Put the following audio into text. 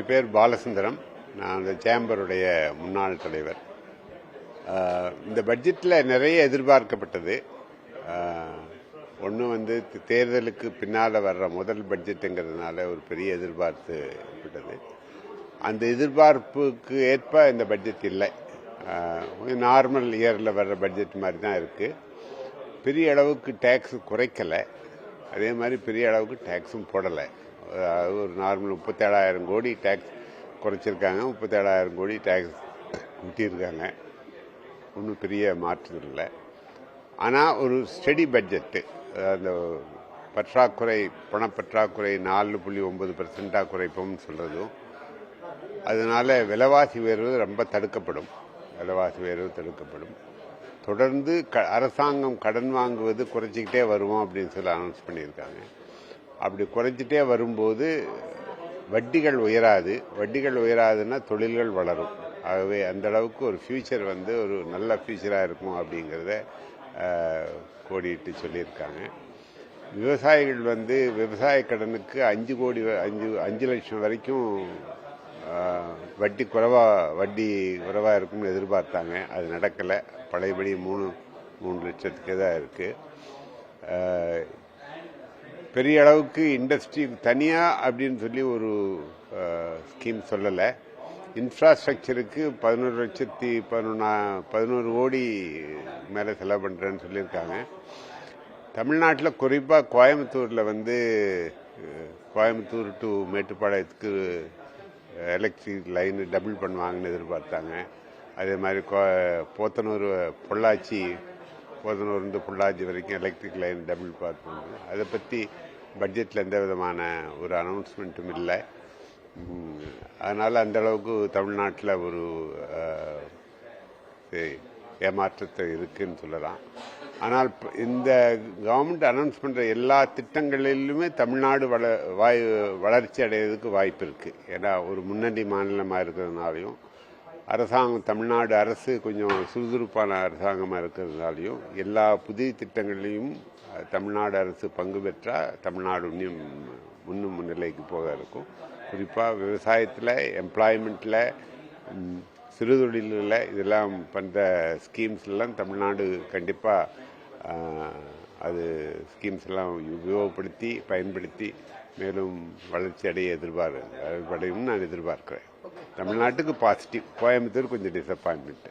என்னுடைய பேர் பாலசுந்தரம். நான் அந்த சேம்பருடைய முன்னாள் தலைவர். இந்த பட்ஜெட்டில் நிறைய எதிர்பார்க்கப்பட்டது. ஒன்று தேர்தலுக்கு பின்னால் வர்ற முதல் பட்ஜெட்டுங்கிறதுனால ஒரு பெரிய எதிர்பார்க்கப்பட்டது. அந்த எதிர்பார்ப்புக்கு ஏற்ப இந்த பட்ஜெட் இல்லை. நார்மல் இயரில் வர்ற பட்ஜெட் மாதிரி தான் இருக்குது. பெரிய அளவுக்கு டேக்ஸ் குறைக்கலை, அதே மாதிரி பெரிய அளவுக்கு டேக்ஸும் போடலை. ஒரு நார்மல் 37,000 கோடி டேக்ஸ் குறைச்சிருக்காங்க, 37,000 கோடி டேக்ஸ் ஊட்டியிருக்காங்க. ஒன்றும் பெரிய மாற்றம் இல்லை. ஆனால் ஒரு ஸ்டெடி பட்ஜெட்டு. அந்த பற்றாக்குறை, பணப்பற்றாக்குறை 4.9% குறைப்போம்னு சொல்கிறதும், அதனால விலைவாசி உயர்வு ரொம்ப தடுக்கப்படும். தொடர்ந்து அரசாங்கம் கடன் வாங்குவது குறைச்சிக்கிட்டே வருவோம் அப்படின்னு சொல்லி அனௌன்ஸ் பண்ணியிருக்காங்க. அப்படி குறைச்சிட்டே வரும்போது வட்டிகள் உயராதுன்னா தொழில்கள் வளரும். ஆகவே அந்த அளவுக்கு ஒரு ஃபியூச்சர் ஒரு நல்ல ஃபியூச்சராக இருக்கும் அப்படிங்கிறத கோடிட்டு சொல்லியிருக்காங்க. விவசாயிகள் விவசாய கடனுக்கு 5 லட்சம் வரைக்கும் வட்டி குறைவாக இருக்கும்னு எதிர்பார்த்தாங்க. அது நடக்கலை. பழையபடி 3 லட்சத்துக்கே தான் இருக்குது. பெரிய அளவுக்கு இண்டஸ்ட்ரி தனியாக அப்படின்னு சொல்லி ஒரு ஸ்கீம் சொல்லலை. இன்ஃப்ராஸ்ட்ரக்சருக்கு 11 கோடி மேலே செலவு பண்ணுறேன்னு சொல்லியிருக்காங்க. தமிழ்நாட்டில் குறிப்பாக கோயம்புத்தூர் டு மேட்டுப்பாளையத்துக்கு எலக்ட்ரிக் லைன் டபுள் பண்ணுவாங்கன்னு எதிர்பார்த்தாங்க. அதே மாதிரி போத்தனூர்லேருந்து பொள்ளாச்சி வரைக்கும் எலக்ட்ரிக் லைன் டபுள் பார்ப்பாங்க. அதை பற்றி பட்ஜெட்டில் எந்த விதமான ஒரு அனௌன்ஸ்மெண்ட்டும் இல்லை. அதனால் அந்தளவுக்கு தமிழ்நாட்டில் ஒரு ஏமாற்றத்தை இருக்குன்னு சொல்லலாம். ஆனால் இந்த கவர்மெண்ட் அனௌன்ஸ் பண்ணுற எல்லா திட்டங்களிலுமே தமிழ்நாடு வளர்ச்சி அடைகிறதுக்கு வாய்ப்பு இருக்குது. ஏன்னா ஒரு முன்னணி மாநிலமாக இருக்கிறதுனாலையும், தமிழ்நாடு அரசு கொஞ்சம் சுறுசுறுப்பான அரசாங்கமாக இருக்கிறதுனாலையும், எல்லா புதிய திட்டங்களையும் தமிழ்நாடு அரசு பங்கு பெற்றால் தமிழ்நாடு இன்னும் முன்னிலைக்கு போக இருக்கும். குறிப்பாக விவசாயத்தில், எம்ப்ளாய்மெண்ட்டில், சிறு தொழில்களில் இதெல்லாம் பண்ணுற ஸ்கீம்ஸ்லாம் தமிழ்நாடு கண்டிப்பாக ஸ்கீம்ஸ் எல்லாம் பயன்படுத்தி மேலும் வளர்ச்சி அடைய நான் எதிர்பார்க்கிறேன். தமிழ்நாட்டுக்கு பாசிட்டிவ், கோயம்புத்தூர் கொஞ்சம் டிசப்பாயின்மெண்ட்.